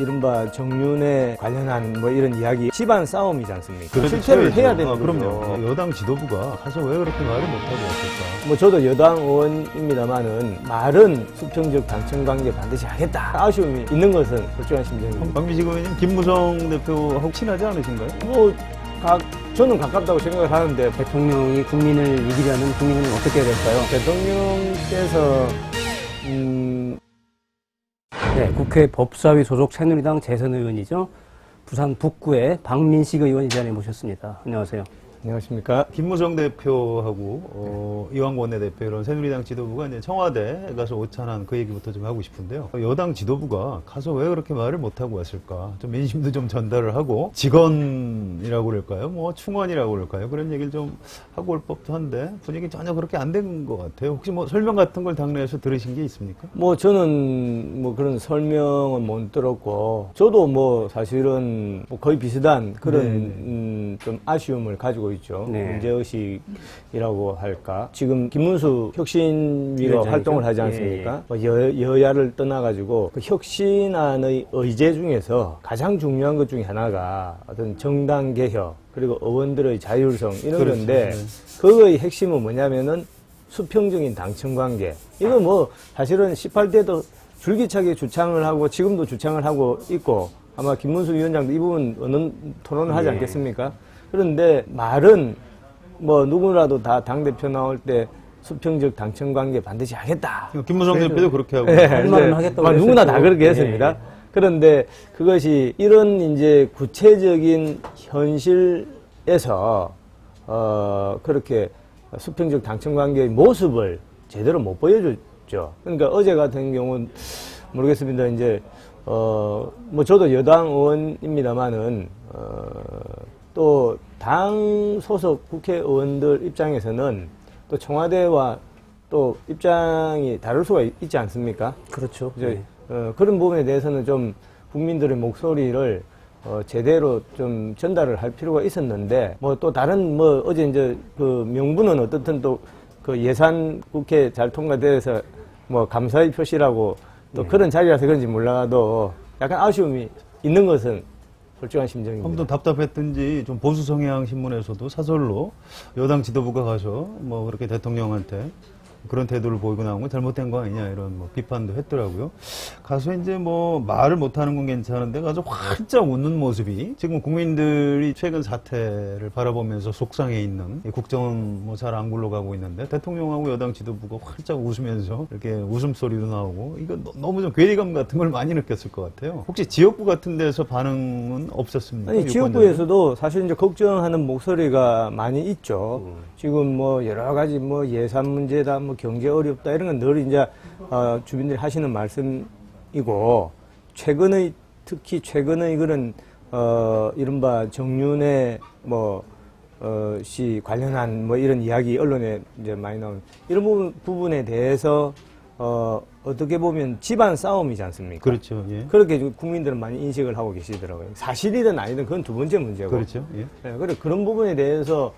이른바 정윤에 관련한 뭐 이런 이야기 집안 싸움이지 않습니까? 그렇죠. 실체를 해야 되는 거죠. 그럼요. 여당 지도부가 가서 왜 그렇게 말을 못하고 왔을까? 뭐 저도 여당 의원입니다만은 말은 수평적 당청 관계 반드시 하겠다. 아쉬움이 있는 것은 솔직한 심정입니다. 박민식 의원님 김무성 대표하고 친하지 않으신가요? 뭐 저는 가깝다고 생각을 하는데 대통령이 국민을 이기려면 국민은 어떻게 해야 될까요? 대통령께서 네, 국회 법사위 소속 새누리당 재선 의원이죠. 부산 북구의 박민식 의원 이 자리에 모셨습니다. 안녕하세요. 안녕하십니까? 김무성 대표하고 이완구 원내대표 이런 새누리당 지도부가 이제 청와대에 가서 오찬한 그 얘기부터 좀 하고 싶은데요. 여당 지도부가 가서 왜 그렇게 말을 못하고 왔을까? 좀 민심도 좀 전달을 하고 직원이라고 그럴까요? 뭐 충원이라고 그럴까요? 그런 얘기를 좀 하고 올 법도 한데 분위기 전혀 그렇게 안 된 것 같아요. 혹시 뭐 설명 같은 걸 당내에서 들으신 게 있습니까? 뭐 저는 뭐 그런 설명은 못 들었고 저도 뭐 사실은 뭐 거의 비슷한 그런 좀 아쉬움을 가지고 있죠. 네. 문제의식이라고 할까. 지금 김문수 혁신위가 위원장이죠? 활동을 하지 않습니까? 뭐 여야를 떠나가지고 그 혁신안의 의제 중에서 가장 중요한 것 중에 하나가 어떤 정당 개혁 그리고 의원들의 자율성 이런 그렇죠. 건데 네. 그거의 핵심은 뭐냐면은 수평적인 당청 관계. 이거 뭐 사실은 18대도 줄기차게 주창을 하고 지금도 주창을 하고 있고 아마 김문수 위원장도 이 부분 토론을 하지 않겠습니까? 그런데 말은 뭐 누구라도 다 당대표 나올 때 수평적 당청 관계 반드시 하겠다. 김무성 대표도 그렇게 하고. 네, 말은 하겠다고 누구나 다 했었죠. 그렇게 했습니다. 네. 그런데 그것이 이런 이제 구체적인 현실에서 그렇게 수평적 당청 관계의 모습을 제대로 못 보여줬죠. 그러니까 어제 같은 경우는 모르겠습니다. 이제 뭐 저도 여당 의원입니다만은 또 당 소속 국회의원들 입장에서는 또 청와대와 또 입장이 다를 수가 있지 않습니까? 그렇죠. 이제 네. 그런 부분에 대해서는 좀 국민들의 목소리를 제대로 좀 전달을 할 필요가 있었는데 뭐 또 다른 뭐 어제 이제 그 명분은 어떻든 또 그 예산 국회 잘 통과돼서 뭐 감사의 표시라고 또 그런 자리라서 그런지 몰라도 약간 아쉬움이 있는 것은 솔직한 심정입니다. 아무튼 답답했든지 좀 보수 성향 신문에서도 사설로 여당 지도부가 가서 뭐 그렇게 대통령한테 그런 태도를 보이고 나온 건 잘못된 거 아니냐 이런 뭐 비판도 했더라고요. 가서 이제 뭐 말을 못하는 건 괜찮은데 가서 활짝 웃는 모습이 지금 국민들이 최근 사태를 바라보면서 속상해 있는 국정은 뭐 잘 안 굴러가고 있는데 대통령하고 여당 지도부가 활짝 웃으면서 이렇게 웃음소리도 나오고 이거 너무 좀 괴리감 같은 걸 많이 느꼈을 것 같아요. 혹시 지역구 같은 데서 반응은 없었습니까? 아니 지역구에서도 사실 이제 걱정하는 목소리가 많이 있죠. 지금 뭐 여러 가지 뭐 예산 문제다, 뭐 경제 어렵다 이런 건 늘 이제 주민들이 하시는 말씀이고 특히 최근의 그런 이른바 정윤회 씨 관련한 뭐 이런 이야기 언론에 이제 많이 나온 이런 부분에 대해서 어떻게 보면 집안 싸움이지 않습니까? 그렇죠. 예. 그렇게 국민들은 많이 인식을 하고 계시더라고요. 사실이든 아니든 그건 두 번째 문제고. 그렇죠. 예. 네, 그래 그런 부분에 대해서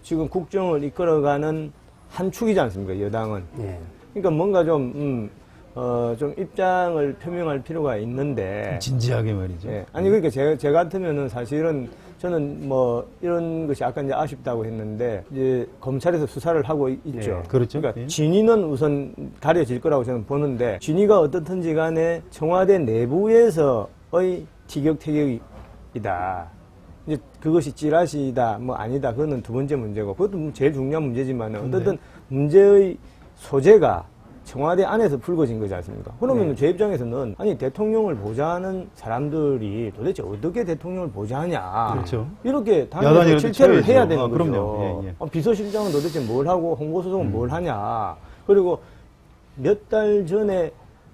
지금 국정을 이끌어가는 한 축이지 않습니까? 여당은. 예. 그러니까 뭔가 좀 입장을 표명할 필요가 있는데. 진지하게 말이죠. 예. 아니, 그러니까 제가 같으면은 사실은 저는 뭐 이런 것이 아까 이제 아쉽다고 했는데 이제 검찰에서 수사를 하고 있죠. 예. 그렇죠. 그러니까 예. 진위는 우선 가려질 거라고 저는 보는데 진위가 어떻든지 간에 청와대 내부에서의 티격태격이다. 이제 그것이 찌라시다, 뭐 아니다. 그거는 두 번째 문제고, 그것도 제일 중요한 문제지만 어쨌든 문제의 소재가 청와대 안에서 불거진 거지 않습니까? 그러면 제 입장에서는 아니 대통령을 보좌하는 사람들이 도대체 어떻게 대통령을 보좌하냐? 그렇죠. 이렇게 당연히 실체를 해야 되는 거죠. 그럼요. 예, 예. 비서실장은 도대체 뭘 하고 홍보수석은 뭘 하냐? 그리고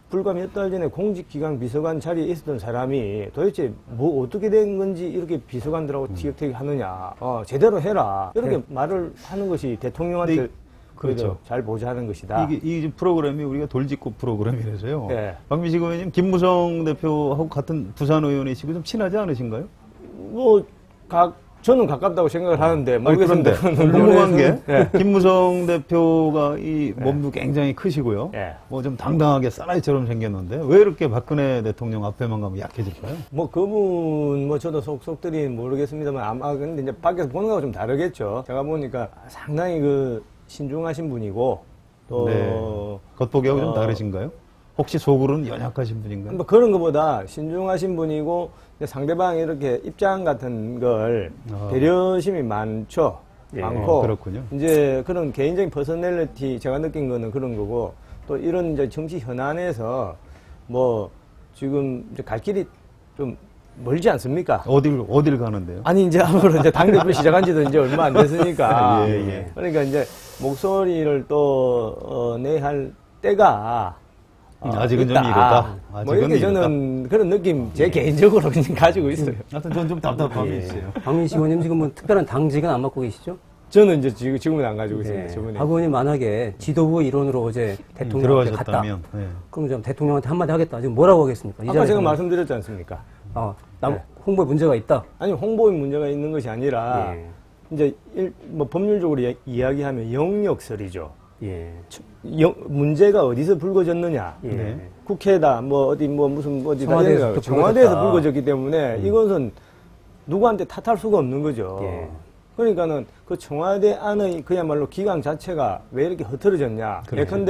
불과 몇 달 전에 공직기강 비서관 자리에 있었던 사람이 도대체 뭐 어떻게 된 건지 이렇게 비서관들하고 티격태격 하느냐. 제대로 해라. 이렇게 말을 하는 것이 대통령한테 그렇죠. 잘 보좌하는 것이다. 이 프로그램이 우리가 돌직구 프로그램이라서요. 네. 박민식 의원님, 김무성 대표하고 같은 부산 의원이시고 좀 친하지 않으신가요? 뭐, 저는 가깝다고 생각을 하는데 아니, 모르겠습니다. 그런데 궁금한 게 예. 김무성 대표가 이 몸도 굉장히 크시고요. 예. 뭐 좀 당당하게 사나이처럼 생겼는데 왜 이렇게 박근혜 대통령 앞에만 가면 약해질까요? 뭐 그분 뭐 저도 속속들이 모르겠습니다만 아마 근데 이제 밖에서 보는 거하고 좀 다르겠죠. 제가 보니까 상당히 그 신중하신 분이고 또 네. 겉보기하고 좀 다르신가요? 혹시 속으로는 연약하신 분인가요? 뭐 그런 것보다 신중하신 분이고 이제 상대방이 이렇게 입장 같은 걸 배려심이 많죠. 예. 많고 그렇군요. 이제 그런 개인적인 퍼스널리티 제가 느낀 거는 그런 거고 또 이런 이제 정치 현안에서 뭐 지금 이제 갈 길이 좀 멀지 않습니까? 어딜 가는데요? 아니 이제 앞으로 이제 당대표 시작한 지도 이제 얼마 안 됐으니까 예, 예. 그러니까 이제 목소리를 또 내야 할 때가 아직은 좀 있다. 이르다. 뭐 아직은 이렇게 이르다. 저는 그런 느낌 제 개인적으로 그냥 가지고 있어요. 하여튼 저는 좀 답답함이 있어요. 박민식 의원님 지금 뭐 특별한 당직은 안 맡고 계시죠? 저는 이제 지금은 안 가지고 있습니다. 네. 저번에 박 의원님 만약에 지도부 일원으로 어제 대통령한테 갔다. 들어가셨다면 네. 그럼 좀 대통령한테 한마디 하겠다. 지금 뭐라고 하겠습니까? 이 아까 제가 자리에서. 말씀드렸지 않습니까? 네. 홍보에 문제가 있다. 아니 홍보에 문제가 있는 것이 아니라 예. 이제 뭐 법률적으로 이야기하면 영역설이죠. 예. 문제가 어디서 불거졌느냐? 예. 네. 국회다, 뭐 어디 뭐 무슨 어디 청와대에서 또 청와대에서 불거졌다. 불거졌기 때문에 이것은 누구한테 탓할 수가 없는 거죠. 예. 그러니까는 그 청와대 안의 그야말로 기강 자체가 왜 이렇게 흐트러졌냐? 그렇죠.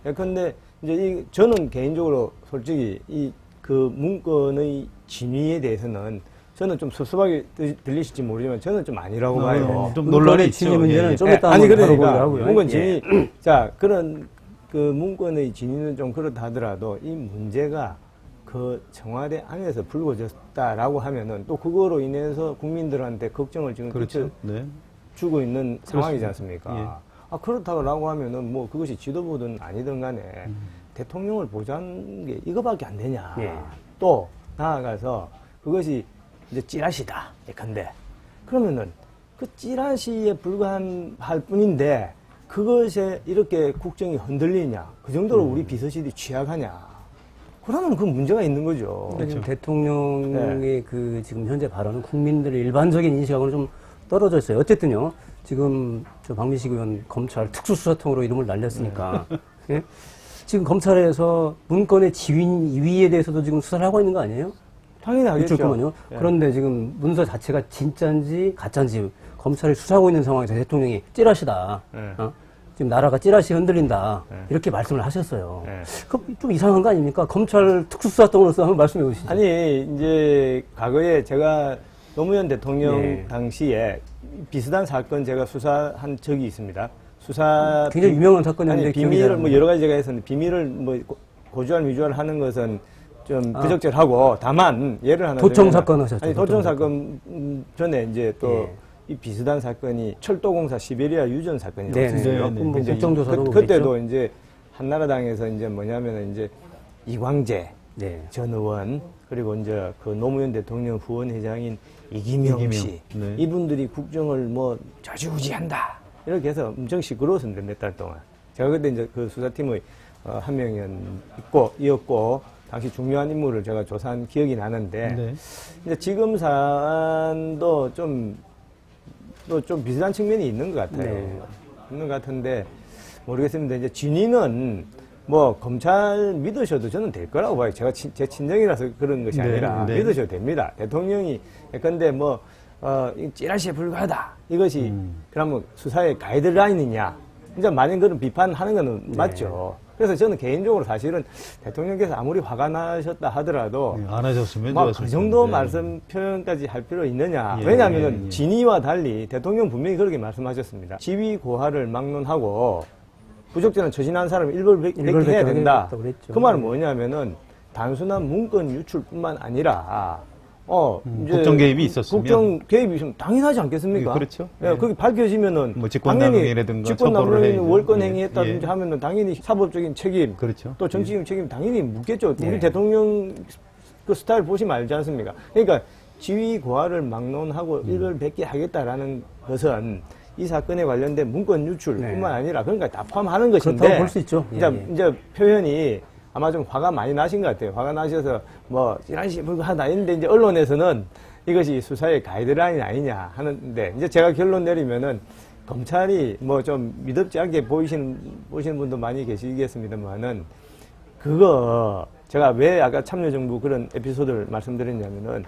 예컨대 이제 저는 개인적으로 솔직히 이 그 문건의 진위에 대해서는 저는 좀 섭섭하게 들리실지 모르지만 저는 좀 아니라고 봐요. 좀 논란이 있죠. 진위 문제는 예, 좀 예, 이따 아니 한번 그러니까 다뤄보려고 하고요. 문건 예. 진위 자 그런 그 문건의 진위는 좀 그렇다 하더라도 이 문제가 그 청와대 안에서 불거졌다라고 하면은 또 그거로 인해서 국민들한테 걱정을 지금 그렇죠. 네. 주고 있는 상황이지 않습니까? 예. 아 그렇다고 하면은 뭐 그것이 지도부든 아니든 간에 대통령을 보좌하는 게 이거밖에 안 되냐? 예. 또 나아가서 그것이 이제 찌라시다. 예컨대 그러면은 그 찌라시에 불과할 뿐인데 그것에 이렇게 국정이 흔들리냐? 그 정도로 우리 비서실이 취약하냐? 그러면 그 문제가 있는 거죠. 근데 지금 대통령의 그 지금 현재 발언은 국민들의 일반적인 인식하고는 좀 떨어져 있어요. 어쨌든요. 지금 저 박민식 의원 검찰 특수수사통으로 이름을 날렸으니까 예? 지금 검찰에서 문건의 지위에 대해서도 지금 수사를 하고 있는 거 아니에요? 당연히 하겠죠. 그렇군요. 예. 그런데 지금 문서 자체가 진짜인지 가짜인지 검찰이 수사하고 있는 상황에서 대통령이 찌라시다. 예. 지금 나라가 찌라시 흔들린다. 예. 이렇게 말씀을 하셨어요. 예. 그럼 좀 이상한 거 아닙니까? 검찰 특수수사통으로서 한번 말씀해 보시죠. 아니 이제 과거에 제가 노무현 대통령 네. 당시에 비슷한 사건 제가 수사한 적이 있습니다. 수사 굉장히 유명한 사건이었는데 아니, 기억이 비밀을 잘 안 뭐 나요. 여러 가지 제가 했었는데 비밀을 뭐 고주할 위주할 하는 것은 좀 부적절하고 다만 예를 하나 도청 들면 사건 하셨죠, 아니 도청 도청 사건 전에 이제 또 예. 이 비슷한 사건이 철도공사 시베리아 유전 사건이 네, 있었어요. 네, 네. 뭐 이제 국정조사도 그때도 이제 한나라당에서 이제 뭐냐면은 이제 이광재 네. 전 의원 그리고 이제 그 노무현 대통령 후원회장인 이기명 씨 네. 이분들이 국정을 뭐 좌지우지한다 이렇게 해서 엄청 시끄러웠습니다 몇 달 동안. 제가 그때 이제 그 수사팀의 한 명이었고 당시 중요한 인물을 제가 조사한 기억이 나는데 네. 이제 지금 사안도 좀 비슷한 측면이 있는 것 같아요. 네. 있는 것 같은데 모르겠습니다. 이제 진위는 뭐 검찰 믿으셔도 저는 될 거라고 봐요. 제가 제 친정이라서 그런 것이 네, 아니라 네. 믿으셔도 됩니다. 대통령이 예컨대 뭐 찌라시에 불과하다 이것이 그러면 수사의 가이드라인이냐? 이제 많은 그런 비판하는 거는 네. 맞죠. 그래서 저는 개인적으로 사실은 대통령께서 아무리 화가 나셨다 하더라도 네, 안 하셨으면 막 좋았을 그 정도 텐데. 말씀 표현까지 할 필요 있느냐. 예, 왜냐하면 예. 진위와 달리 대통령 분명히 그렇게 말씀하셨습니다. 지위 고하를 막론하고 부적절한 처신한 사람을 일벌백계 해야 된다. 그랬죠. 그 말은 뭐냐면은 단순한 문건 유출뿐만 아니라 이제 국정 개입이 있었으면. 국정 개입이 있으면 당연하지 않겠습니까? 예, 그렇죠. 예, 예. 그게 밝혀지면은 뭐 직권남용이라든가 직권남용이나 처벌을 월권 해야죠. 행위했다든지 예. 하면은 당연히 사법적인 책임, 그렇죠. 또 정치적인 책임 당연히 묻겠죠. 예. 우리 대통령 그 스타일 보시면 알지 않습니까? 그러니까 지위 고하를 막론하고 일벌백계 하겠다라는 것은 이 사건에 관련된 문건 유출뿐만 네. 아니라 그러니까 다 포함하는 것인데 그렇다고 볼 수 있죠. 예, 예. 이제 표현이 아마 좀 화가 많이 나신 것 같아요. 화가 나셔서 뭐 찌라시 불가하다 했는데 이제 언론에서는 이것이 수사의 가이드라인 아니냐 하는데 이제 제가 결론 내리면은 검찰이 뭐 좀 믿음지 않게 보시는 분도 많이 계시겠습니다만은 그거 제가 왜 아까 참여정부 그런 에피소드를 말씀드렸냐면은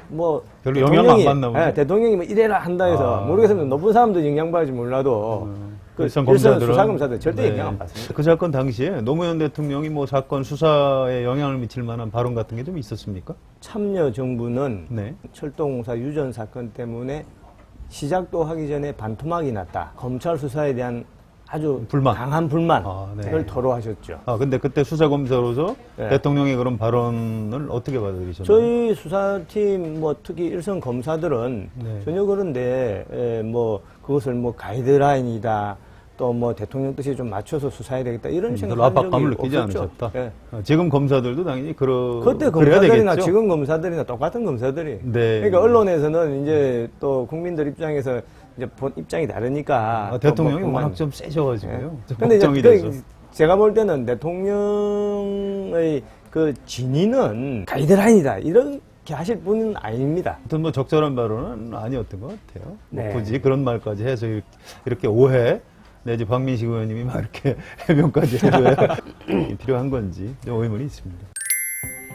뭐 별로 영향 안 받나 보네. 대통령이 뭐 이래라 한다 해서 모르겠습니다. 높은 사람도 영향받을지 몰라도 일선 수사검사들 절대 영향 안 받습니다. 그 사건 당시에 노무현 대통령이 뭐 사건 수사에 영향을 미칠 만한 발언 같은 게 좀 있었습니까? 참여정부는 네. 철도공사 유전 사건 때문에 시작도 하기 전에 반토막이 났다. 검찰 수사에 대한 아주 강한 불만을 토로하셨죠. 근데 그때 수사검사로서 네. 대통령의 그런 발언을 어떻게 받아들이셨나요? 저희 수사팀, 뭐 특히 일선 검사들은 네. 전혀 그런데, 뭐 그것을 뭐 가이드라인이다. 또 뭐 대통령 뜻에 좀 맞춰서 수사해야 되겠다. 이런 생각을 한 적이 압박감을 느끼지 없었죠. 않으셨다. 네. 지금 검사들도 당연히 그때 그래야 검사들이나 되겠죠? 지금 검사들이나 똑같은 검사들이. 네. 그러니까 언론에서는 이제 또 국민들 입장에서 이제 본 입장이 다르니까. 대통령이 워낙 좀 세셔가지고요. 네. 좀 근데 걱정이 이제 돼서. 제가 볼 때는 대통령의 그 진위는 가이드라인이다. 이렇게 하실 분은 아닙니다. 아무튼 뭐 적절한 발언은 아니었던 것 같아요. 네. 뭐 굳이 그런 말까지 해서 이렇게 오해 내지 박민식 의원님이 막 이렇게 해명까지 해줘야 필요한 건지 좀 의문이 있습니다.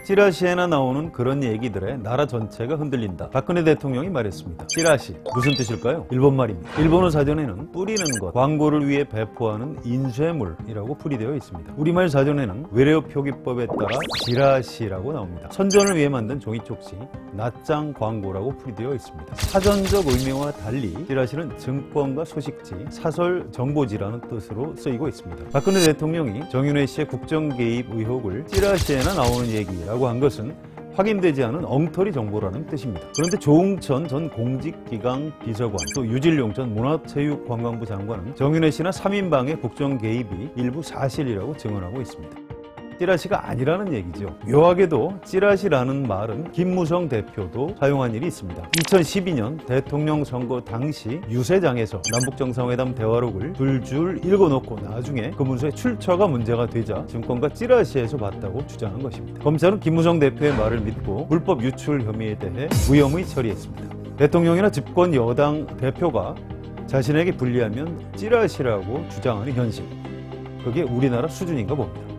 찌라시에나 나오는 그런 얘기들에 나라 전체가 흔들린다. 박근혜 대통령이 말했습니다. 찌라시 무슨 뜻일까요? 일본 말입니다. 일본어 사전에는 뿌리는 것, 광고를 위해 배포하는 인쇄물이라고 풀이되어 있습니다. 우리말 사전에는 외래어 표기법에 따라 찌라시라고 나옵니다. 선전을 위해 만든 종이 쪽지, 낱장 광고라고 풀이되어 있습니다. 사전적 의미와 달리 찌라시는 증권과 소식지, 사설 정보지라는 뜻으로 쓰이고 있습니다. 박근혜 대통령이 정윤회 씨의 국정 개입 의혹을 찌라시에나 나오는 얘기라고 한 것은 확인되지 않은 엉터리 정보라는 뜻입니다. 그런데 조응천 전 공직기강 비서관, 또 유진룡 전 문화체육관광부 장관은 정윤회 씨나 3인방의 국정 개입이 일부 사실이라고 증언하고 있습니다. 찌라시가 아니라는 얘기죠. 묘하게도 찌라시라는 말은 김무성 대표도 사용한 일이 있습니다. 2012년 대통령 선거 당시 유세장에서 남북정상회담 대화록을 줄줄 읽어놓고 나중에 그 문서의 출처가 문제가 되자 증권가 찌라시에서 봤다고 주장한 것입니다. 검찰은 김무성 대표의 말을 믿고 불법 유출 혐의에 대해 무혐의 처리했습니다. 대통령이나 집권 여당 대표가 자신에게 불리하면 찌라시라고 주장하는 현실. 그게 우리나라 수준인가 봅니다.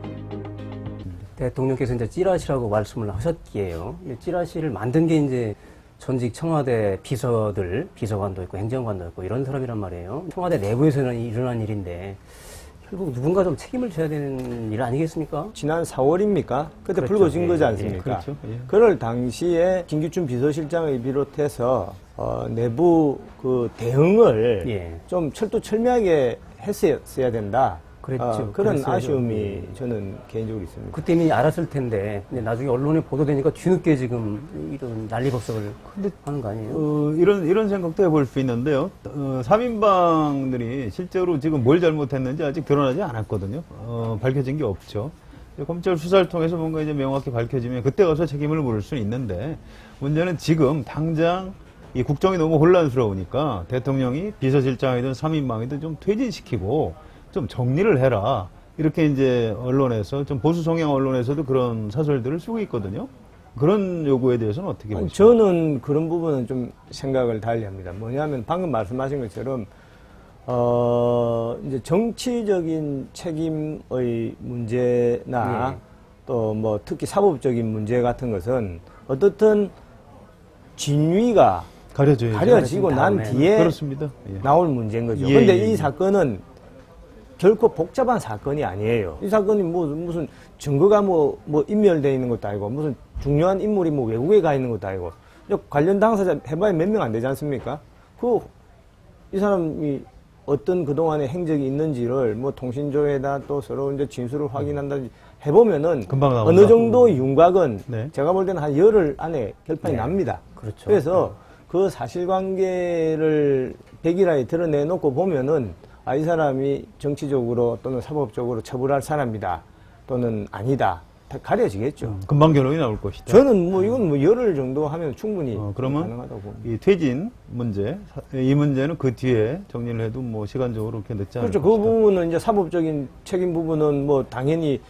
대통령께서 이제 찌라시라고 말씀을 하셨기에요. 찌라시를 만든 게 이제 전직 청와대 비서관도 있고 행정관도 있고 이런 사람이란 말이에요. 청와대 내부에서는 일어난 일인데 결국 누군가 좀 책임을 져야 되는 일 아니겠습니까? 지난 4월입니까? 그때 그렇죠. 불거진 거지 않습니까? 그렇죠. 그럴 당시에 김기춘 비서실장을 비롯해서 내부 그 대응을 좀 철두철미하게 했어야 된다. 그랬죠. 그런 그랬어야죠. 아쉬움이 저는 개인적으로 있습니다. 그때 이미 알았을 텐데 근데 나중에 언론에 보도되니까 뒤늦게 지금 이런 난리법석을 하는 거 아니에요? 이런 생각도 해볼 수 있는데요. 3인방들이 실제로 지금 뭘 잘못했는지 아직 드러나지 않았거든요. 밝혀진 게 없죠. 검찰 수사를 통해서 뭔가 이제 명확히 밝혀지면 그때 가서 책임을 물을 수는 있는데 문제는 지금 당장 이 국정이 너무 혼란스러우니까 대통령이 비서실장이든 3인방이든 좀 퇴진시키고 좀 정리를 해라. 이렇게 이제 언론에서 좀 보수 성향 언론에서도 그런 사설들을 쓰고 있거든요. 그런 요구에 대해서는 어떻게 보십니까? 저는 그런 부분은 좀 생각을 달리합니다. 뭐냐면 방금 말씀하신 것처럼 이제 정치적인 책임의 문제나 또 뭐 특히 사법적인 문제 같은 것은 어떻든 진위가 가려지고 난 뒤에 그렇습니다. 나올 문제인 거죠. 그런데 이 사건은 결코 복잡한 사건이 아니에요. 이 사건이 무슨 증거가 뭐 인멸되어 있는 것도 아니고 무슨 중요한 인물이 뭐 외국에 가 있는 것도 아니고 관련 당사자 해봐야 몇 명 안 되지 않습니까? 이 사람이 어떤 그동안의 행적이 있는지를 뭐 통신조회다 또 서로 이제 진술을 확인한다든지 해보면은 어느 정도 윤곽은 제가 볼 때는 한 열흘 안에 결판이 납니다. 그렇죠. 그래서 그 사실관계를 백일하에 드러내놓고 보면은 이 사람이 정치적으로 또는 사법적으로 처벌할 사람이다 또는 아니다 다 가려지겠죠. 금방 결론이 나올 것이다. 저는 이건 열흘 정도 하면 충분히 그러면 가능하다고 봅니다. 이 퇴진 문제, 이 문제는 그 뒤에 정리를 해도 뭐 시간적으로 그렇게 늦지 않을 그렇죠. 것이다. 그 부분은 이제 사법적인 책임 부분은 뭐 당연히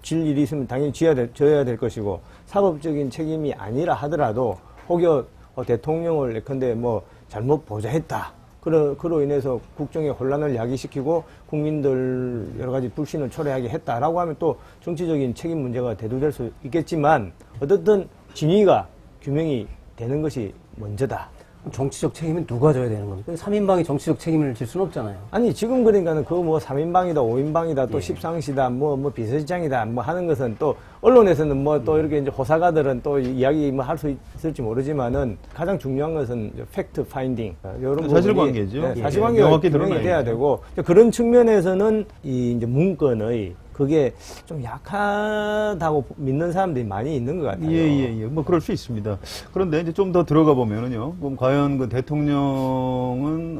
질 일이 있으면 당연히 져야 될 것이고 사법적인 책임이 아니라 하더라도 혹여 대통령을 예컨대 뭐 잘못 보좌했다. 그로 인해서 국정에 혼란을 야기시키고 국민들 여러 가지 불신을 초래하게 했다라고 하면 또 정치적인 책임 문제가 대두될 수 있겠지만 어떻든 진위가 규명이 되는 것이 먼저다. 정치적 책임은 누가 져야 되는 겁니까? 3인방이 정치적 책임을 질 수는 없잖아요. 아니 지금 그러니까는 그 뭐 3인방이다 5인방이다 또 예. 십상시다 뭐 비서실장이다 뭐 하는 것은 또 언론에서는 뭐 또 이렇게 이제 호사가들은 또 이야기 뭐 할 수 있을지 모르지만은 가장 중요한 것은 팩트 파인딩 이런 사실관계죠. 부분이, 예. 사실관계가 명확히 규명이 드러나야죠. 돼야 되고 그런 측면에서는 이 이제 문건의 그게 좀 약하다고 믿는 사람들이 많이 있는 것 같아요. 예. 뭐 그럴 수 있습니다. 그런데 이제 좀 더 들어가 보면은요. 그럼 과연 그 대통령은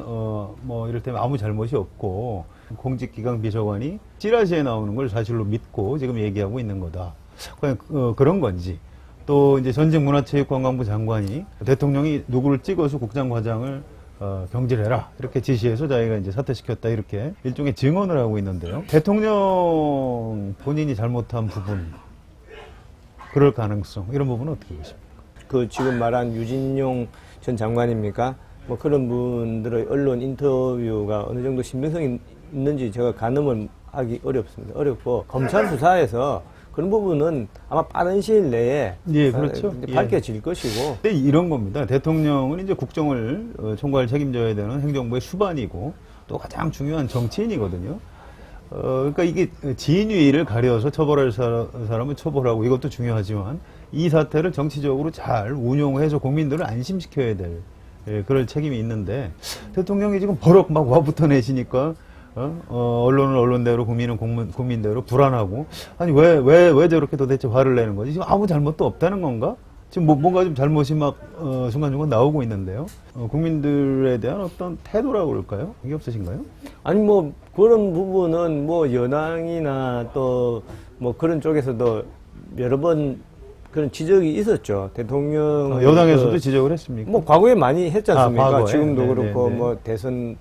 뭐 이를테면 아무 잘못이 없고 공직기강 비서관이 찌라시에 나오는 걸 사실로 믿고 지금 얘기하고 있는 거다. 과연 그런 건지. 또 이제 전직 문화체육관광부 장관이 대통령이 누구를 찍어서 국장과장을 경질해라 이렇게 지시해서 자기가 이제 사퇴시켰다 이렇게 일종의 증언을 하고 있는데요. 대통령 본인이 잘못한 부분 그럴 가능성 이런 부분은 어떻게 보십니까? 그 지금 말한 유진용 전 장관입니까? 뭐 그런 분들의 언론 인터뷰가 어느 정도 신빙성이 있는지 제가 가늠을 하기 어렵습니다. 어렵고 검찰 수사에서 그런 부분은 아마 빠른 시일 내에 예, 그렇죠. 밝혀질 것이고. 근데 이런 겁니다. 대통령은 이제 국정을 총괄 책임져야 되는 행정부의 수반이고 또 가장 중요한 정치인이거든요. 그러니까 이게 진위를 가려서 처벌할 사람은 처벌하고 이것도 중요하지만 이 사태를 정치적으로 잘 운용해서 국민들을 안심시켜야 될 그럴 책임이 있는데 대통령이 지금 버럭 막 와부터 내시니까 언론은 언론대로 국민은 국민대로 불안하고 아니 왜 저렇게 도대체 화를 내는 거지? 지금 아무 잘못도 없다는 건가? 지금 뭔가 좀 잘못이 막 순간순간 나오고 있는데요. 국민들에 대한 어떤 태도라고 그럴까요? 이게 없으신가요? 아니 뭐 그런 부분은 뭐 여당이나 또 뭐 그런 쪽에서도 여러 번 그런 지적이 있었죠. 대통령 여당에서도 지적을 했습니까? 뭐 과거에 많이 했지 않습니까? 과거에? 지금도 네, 그렇고 네, 네. 뭐 대선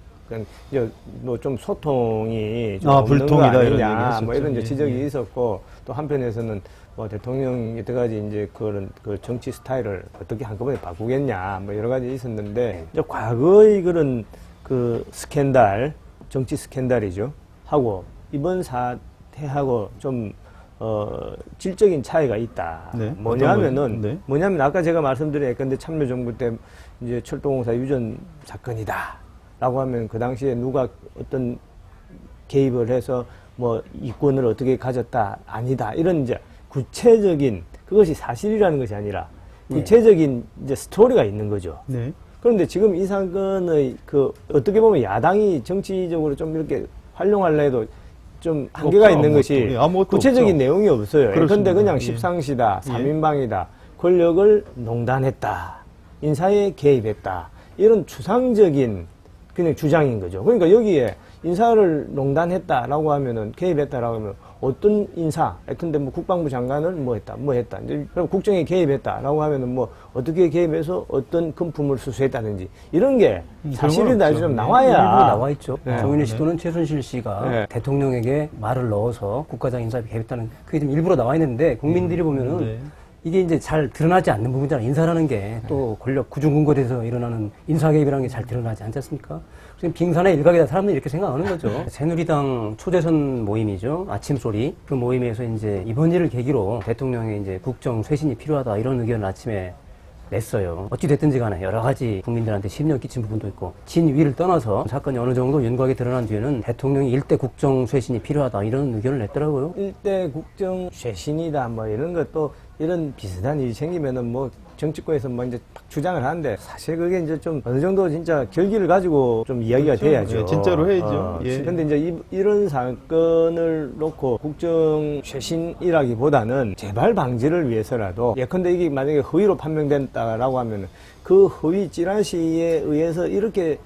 뭐 좀 소통이 좀 없는 불통이다, 거 이런 아니냐 얘기 뭐 이런 이제 했었죠. 지적이 예. 있었고 또 한편에서는 뭐 대통령 여태까지 이제 그런 그 정치 스타일을 어떻게 한꺼번에 바꾸겠냐 뭐 여러 가지 있었는데 이제 과거의 그런 그 스캔들 정치 스캔들이죠 하고 이번 사태하고 좀 질적인 차이가 있다. 네, 뭐냐면은, 네. 뭐냐면 아까 제가 말씀드린 예컨대 참여정부 때 이제 철도공사 유전 사건이다. 라고 하면 그 당시에 누가 어떤 개입을 해서 뭐 이권을 어떻게 가졌다. 아니다. 이런 이제 구체적인 그것이 사실이라는 것이 아니라 구체적인 이제 스토리가 있는 거죠. 네. 그런데 지금 이 사건의 그 어떻게 보면 야당이 정치적으로 좀 이렇게 활용하려 해도 좀 한계가 없죠, 있는 아무것도. 것이 예, 아무것도 구체적인 없죠. 내용이 없어요. 그렇습니다. 그런데 그냥 예. 십상시다, 삼인방이다, 권력을 농단했다, 인사에 개입했다 이런 추상적인 그냥 주장인 거죠. 그러니까 여기에 인사를 농단했다라고 하면은 개입했다라고 하면 어떤 인사, 근데 뭐 국방부 장관을 뭐 했다. 이제 그럼 국정에 개입했다라고 하면은 뭐 어떻게 개입해서 어떤 금품을 수수했다든지 이런 게 사실이다 좀 나와야. 일부 나와 있죠. 네. 정윤회 씨 또는 최순실 씨가 네. 대통령에게 말을 넣어서 국가장 인사에 개입했다는 그게 좀 일부러 나와 있는데 국민들이 보면은 네. 이게 이제 잘 드러나지 않는 부분이잖아요. 인사라는 게 또 권력 구중궁궐에서 일어나는 인사 개입이라는 게 잘 드러나지 않지 않습니까? 지금 빙산의 일각이다 사람들이 이렇게 생각하는 거죠. 새누리당 초대선 모임이죠. 아침소리. 그 모임에서 이제 이번 일을 계기로 대통령의 이제 국정 쇄신이 필요하다 이런 의견을 아침에 냈어요. 어찌됐든지 간에 여러 가지 국민들한테 심려 끼친 부분도 있고 진위를 떠나서 사건이 어느 정도 윤곽이 드러난 뒤에는 대통령이 일대 국정 쇄신이 필요하다 이런 의견을 냈더라고요. 일대 국정 쇄신이다 뭐 이런 것도 이런 비슷한 일이 생기면은 뭐 정치권에서 뭐 이제 딱 주장을 하는데 사실 그게 이제 좀 어느 정도 진짜 결기를 가지고 좀 이야기가 그렇죠. 돼야죠. 예, 진짜로 해야죠. 예. 근데 이제 이런 사건을 놓고 국정 쇄신이라기보다는 재발 방지를 위해서라도 예컨대 이게 만약에 허위로 판명된다라고 하면은 그 허위 찌라시에 의해서 이렇게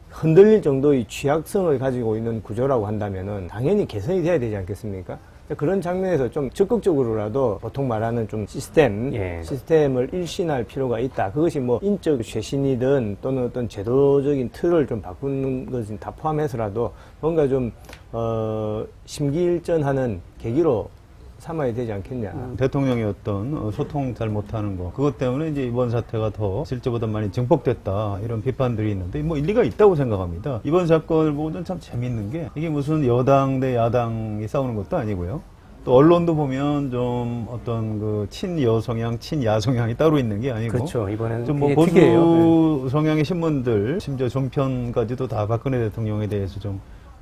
흔들릴 정도의 취약성을 가지고 있는 구조라고 한다면은 당연히 개선이 돼야 되지 않겠습니까? 그런 장면에서 좀 적극적으로라도 보통 말하는 좀 시스템을 일신할 필요가 있다. 그것이 뭐 인적 쇄신이든 또는 어떤 제도적인 틀을 좀 바꾸는 것은 다 포함해서라도 뭔가 좀 심기일전하는 계기로 삼아야 되지 않겠냐. 대통령의 어떤 소통 잘 못하는 거 그것 때문에 이제 이번 사태가 더 실제보다 많이 증폭됐다 이런 비판들이 있는데 뭐 일리가 있다고 생각합니다. 이번 사건을 보고는 참 재밌는 게 이게 무슨 여당 대 야당이 싸우는 것도 아니고요. 또 언론도 보면 좀 어떤 그 친여 성향, 친야 성향이 따로 있는 게 아니고 그렇죠. 이번에는 좀 뭐 보수 성향의 신문들 심지어 종편까지도 다 박근혜 대통령에 대해서 좀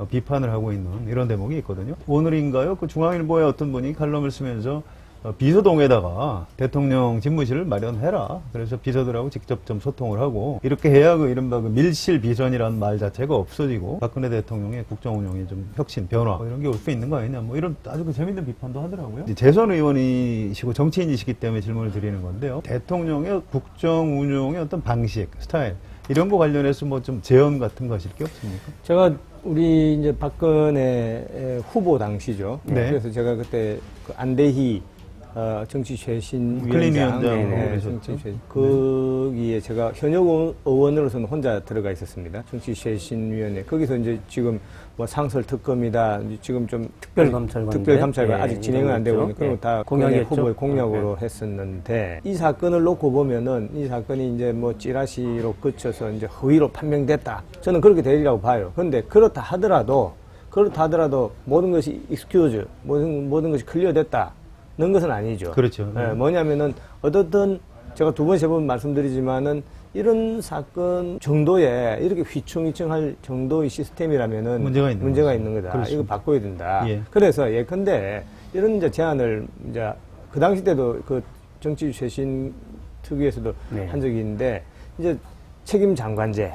비판을 하고 있는 이런 대목이 있거든요. 오늘인가요? 그 중앙일보의 어떤 분이 칼럼을 쓰면서 비서동에다가 대통령 집무실을 마련해라. 그래서 비서들하고 직접 좀 소통을 하고 이렇게 해야 그 이른바 그 밀실 비전이라는 말 자체가 없어지고 박근혜 대통령의 국정 운영에 좀 혁신, 변화 뭐 이런 게 올 수 있는 거 아니냐. 뭐 이런 아주 그 재밌는 비판도 하더라고요. 이제 재선 의원이시고 정치인이시기 때문에 질문을 드리는 건데요. 대통령의 국정 운영의 어떤 방식, 스타일 이런 거 관련해서 뭐 좀 제언 같은 거 하실 게 없습니까? 제가 우리 이제 박근혜 후보 당시죠. 네. 그래서 제가 그때 그 안대희 정치 쇄신 클린 위원장 위원장으로 정치 쇄신 거기에 제가 현역 의원으로서는 혼자 들어가 있었습니다. 정치 쇄신위원회 거기서 이제 지금 뭐 상설 특검이다 지금 좀 특별감찰관 아직 진행은 안 되고 있는 그런 다 후보의 공약으로 했었는데 이 사건을 놓고 보면은 이 사건이 이제 뭐 찌라시로 그쳐서 이제 허위로 판명됐다. 저는 그렇게 되리라고 봐요. 그런데 그렇다 하더라도 모든 것이 익스큐즈 모든 것이 클리어됐다. 는 것은 아니죠. 그렇죠. 네, 뭐냐면은 어떻든 제가 두 번 세 번 말씀드리지만은 이런 사건 정도에 이렇게 휘청휘청할 정도의 시스템이라면은 문제가 있는 거다. 그렇습니다. 이거 바꿔야 된다. 예. 그래서 예컨대 이런 이제 제안을 이제 그 당시 때도 그 정치 쇄신 특위에서도 한 적이 있는데 이제 책임 장관제.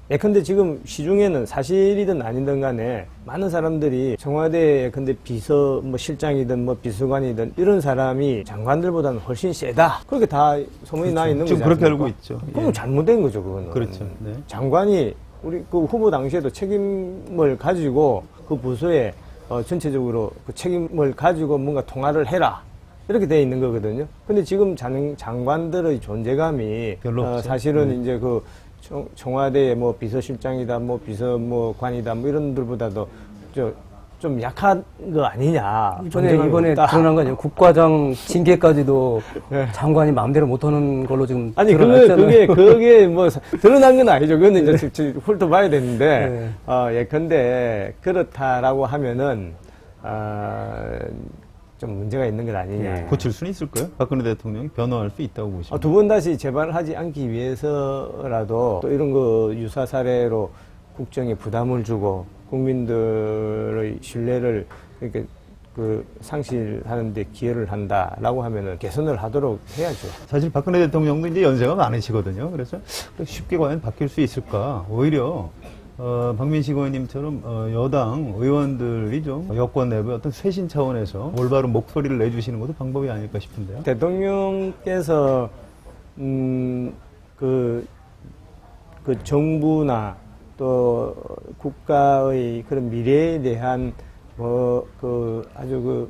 예컨대 지금 시중에는 사실이든 아니든 간에 많은 사람들이 청와대에 예컨대 비서 뭐 실장이든 뭐 비서관이든 이런 사람이 장관들보다는 훨씬 세다. 그렇게 다 소문이 나 있는 거죠. 지금 그렇게 알고 있죠. 그럼 잘못된 거죠, 그거는. 그렇죠. 네. 장관이 우리 그 후보 당시에도 책임을 가지고 그 부서에 전체적으로 그 책임을 가지고 뭔가 통화를 해라. 이렇게 돼 있는 거거든요. 근데 지금 장관들의 존재감이 별로 없죠. 사실은 이제 그 청와대의 뭐 비서실장이다, 뭐 비서관이다, 뭐 이런 분들보다도 좀 약한 거 아니냐. 이번에 드러난 거 아니에요? 국과장 징계까지도 네. 장관이 마음대로 못하는 걸로 지금 아니 그게 뭐 드러난 건 아니죠. 그거는 이제 훑어봐야 되는데 네. 예컨대 그렇다라고 하면은 좀 문제가 있는 것 아니냐. 고칠 수는 있을까요? 박근혜 대통령이 변화할 수 있다고 보십니까? 두 번 다시 재발하지 않기 위해서라도 또 이런 거 유사 사례로 국정에 부담을 주고 국민들의 신뢰를 이렇게 그 상실하는 데 기여를 한다라고 하면은 개선을 하도록 해야죠. 사실 박근혜 대통령도 이제 연세가 많으시거든요. 그래서 쉽게 과연 바뀔 수 있을까? 오히려 박민식 의원님처럼 여당 의원들이 좀 여권 내부의 어떤 쇄신 차원에서 올바른 목소리를 내주시는 것도 방법이 아닐까 싶은데요. 대통령께서 그 정부나 또 국가의 그런 미래에 대한 아주 그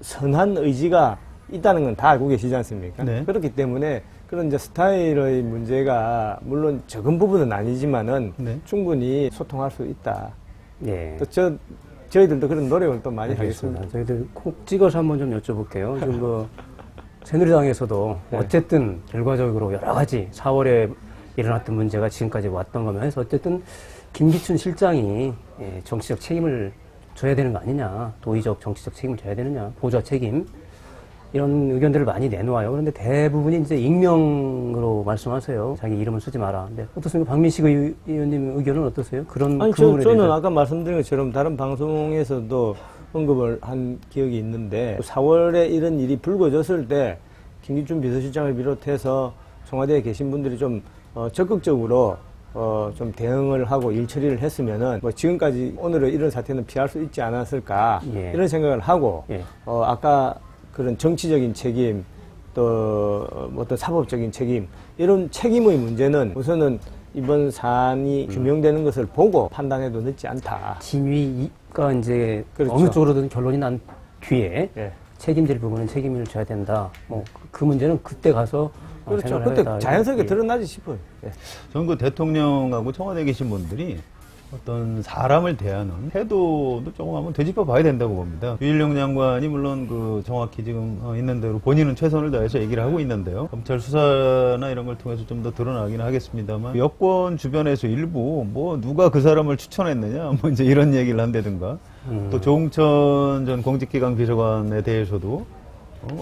선한 의지가 있다는 건 다 알고 계시지 않습니까? 네. 그렇기 때문에 그런 이제 스타일의 문제가 물론 적은 부분은 아니지만은 네. 충분히 소통할 수 있다. 예. 또 저희들도 그런 노력을 또 많이 하겠습니다. 저희들 콕 찍어서 한번 좀 여쭤볼게요. 지금 뭐 새누리당에서도 네. 어쨌든 결과적으로 여러 가지 4월에 일어났던 문제가 지금까지 왔던 거면 해서 어쨌든 김기춘 실장이 정치적 책임을 져야 되는 거 아니냐, 도의적 정치적 책임을 져야 되느냐, 보좌 책임 이런 의견들을 많이 내놓아요. 그런데 대부분이 이제 익명으로 말씀하세요. 자기 이름을 쓰지 마라. 근데 어떻습니까? 박민식 의원님 의견은 어떠세요? 저는 아까 말씀드린 것처럼 다른 방송에서도 언급을 한 기억이 있는데 4월에 이런 일이 불거졌을 때 김기춘 비서실장을 비롯해서 청와대에 계신 분들이 좀 적극적으로 좀 대응을 하고 일 처리를 했으면은 뭐 지금까지 오늘의 이런 사태는 피할 수 있지 않았을까 이런 생각을 하고 아까 그런 정치적인 책임 또 어떤 사법적인 책임 이런 책임의 문제는 우선은 이번 사안이 규명되는 것을 보고 판단해도 늦지 않다. 진위가 이제 그렇죠. 어느 쪽으로든 결론이 난 뒤에 책임질 부분은 책임을 져야 된다. 뭐 그 문제는 그때 가서 그렇죠. 그때 자연스럽게 드러나지 싶어요. 저는 그 대통령하고 청와대에 계신 분들이 어떤 사람을 대하는 태도도 조금 한번 되짚어 봐야 된다고 봅니다. 유일용 장관이 물론 그 정확히 지금 있는 대로 본인은 최선을 다해서 얘기를 하고 있는데요. 검찰 수사나 이런 걸 통해서 좀 더 드러나긴 하겠습니다만 여권 주변에서 일부 뭐 누가 그 사람을 추천했느냐 뭐 이제 이런 얘기를 한다든가 또 조홍천 전 공직기강 비서관에 대해서도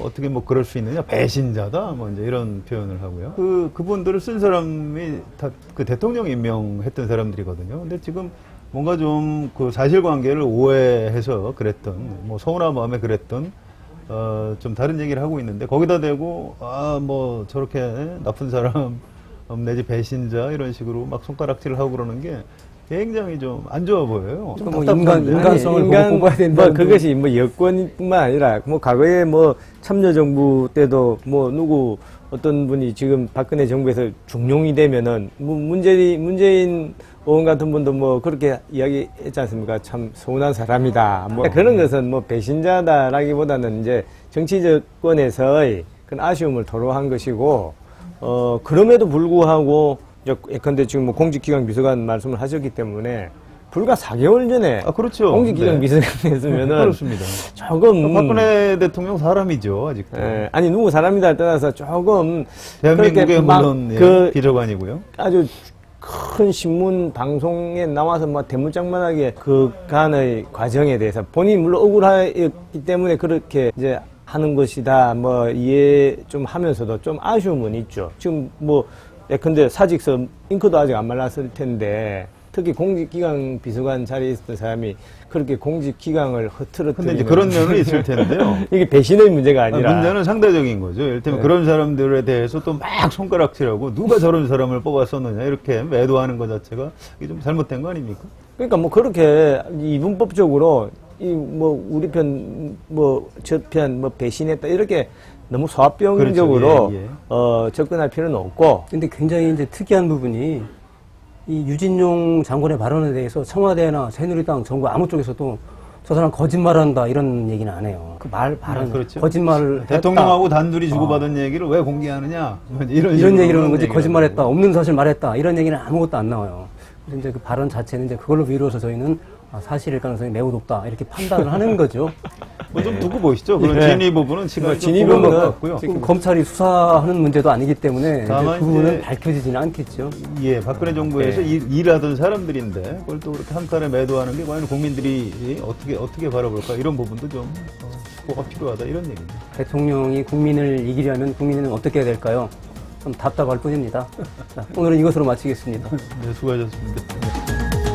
어떻게 뭐 그럴 수 있느냐 배신자다 뭐 이제 이런 표현을 하고요. 그분들을 쓴 사람이 다 그 대통령 임명했던 사람들이거든요. 근데 지금 뭔가 좀 그 사실관계를 오해해서 그랬던 뭐 서운한 마음에 그랬던 좀 다른 얘기를 하고 있는데 거기다 대고 뭐 저렇게 나쁜 사람 내지 배신자 이런 식으로 막 손가락질을 하고 그러는 게 굉장히 좀 안 좋아 보여요. 좀 뭐 답답한데. 인간성을 보고 뽑아야 된다. 뭐 그것이 뭐 여권뿐만 아니라 뭐 과거에 뭐 참여정부 때도 뭐 누구 어떤 분이 지금 박근혜 정부에서 중용이 되면은 뭐 문재인 의원 같은 분도 뭐 그렇게 이야기했지 않습니까? 참 서운한 사람이다. 뭐 그런 것은 뭐 배신자다라기보다는 이제 정치권에서의 그런 아쉬움을 토로한 것이고 그럼에도 불구하고 예컨대 지금 뭐 공직기강 비서관 말씀을 하셨기 때문에 불과 4개월 전에 그렇죠. 공직기강 네. 비서관이었으면은 그렇습니다. 조금 박근혜 대통령 사람이죠 아직도. 아니 누구 사람이다를 떠나서 조금 대한민국의 그렇게 막 물론 비서관이고요. 아주 큰 신문 방송에 나와서 막 대문짝만하게 그 간의 과정에 대해서 본인이 물론 억울했기 때문에 그렇게 이제 하는 것이다 뭐 이해 좀 하면서도 좀 아쉬움은 있죠. 지금 뭐 예컨대 사직서 잉크도 아직 안 말랐을 텐데 특히 공직기강 비서관 자리에 있었던 사람이 그렇게 공직기강을 흐트러뜨리는 근데 이제 그런 면은 있을 텐데요. 이게 배신의 문제가 아니라 문제는 상대적인 거죠. 이를테면 그런 사람들에 대해서 또 막 손가락질하고 누가 저런 사람을 뽑았었느냐 이렇게 매도하는 것 자체가 이게 좀 잘못된 거 아닙니까? 그러니까 뭐 그렇게 이분법적으로 이 뭐 우리 편 뭐 저 편 뭐 배신했다 이렇게 너무 소합병적으로 그렇죠. 예. 접근할 필요는 없고. 근데 굉장히 이제 특이한 부분이 이 유진용 장관의 발언에 대해서 청와대나 새누리당 정부 아무 쪽에서도 저 사람 거짓말한다 이런 얘기는 안 해요. 그 발언 그렇죠. 거짓말을 대통령하고 했다. 단둘이 주고받은 얘기를 왜 공개하느냐 이런 얘기를 하는 거지 거짓말했다 없는 사실 말했다 이런 얘기는 아무것도 안 나와요. 그래서 이제 그 발언 자체는 이제 그걸로 미루어서 저희는 사실일 가능성이 매우 높다 이렇게 판단을 하는 거죠. 뭐 좀 두고 보시죠. 그런 네. 진위 부분은 시간이 좀 진위 부분은 것 같고요. 지금 검찰이 수사하는 문제도 아니기 때문에 다만 그 부분은 이제 밝혀지지는 않겠죠. 예, 박근혜 정부에서 일하던 사람들인데 그걸 또 그렇게 한 칼에 매도하는 게 과연 국민들이 어떻게 바라볼까 이런 부분도 좀 수고가 필요하다 이런 얘기입니다. 대통령이 국민을 이기려면 국민은 어떻게 해야 될까요? 좀 답답할 뿐입니다. 자, 오늘은 이것으로 마치겠습니다. 네, 수고하셨습니다.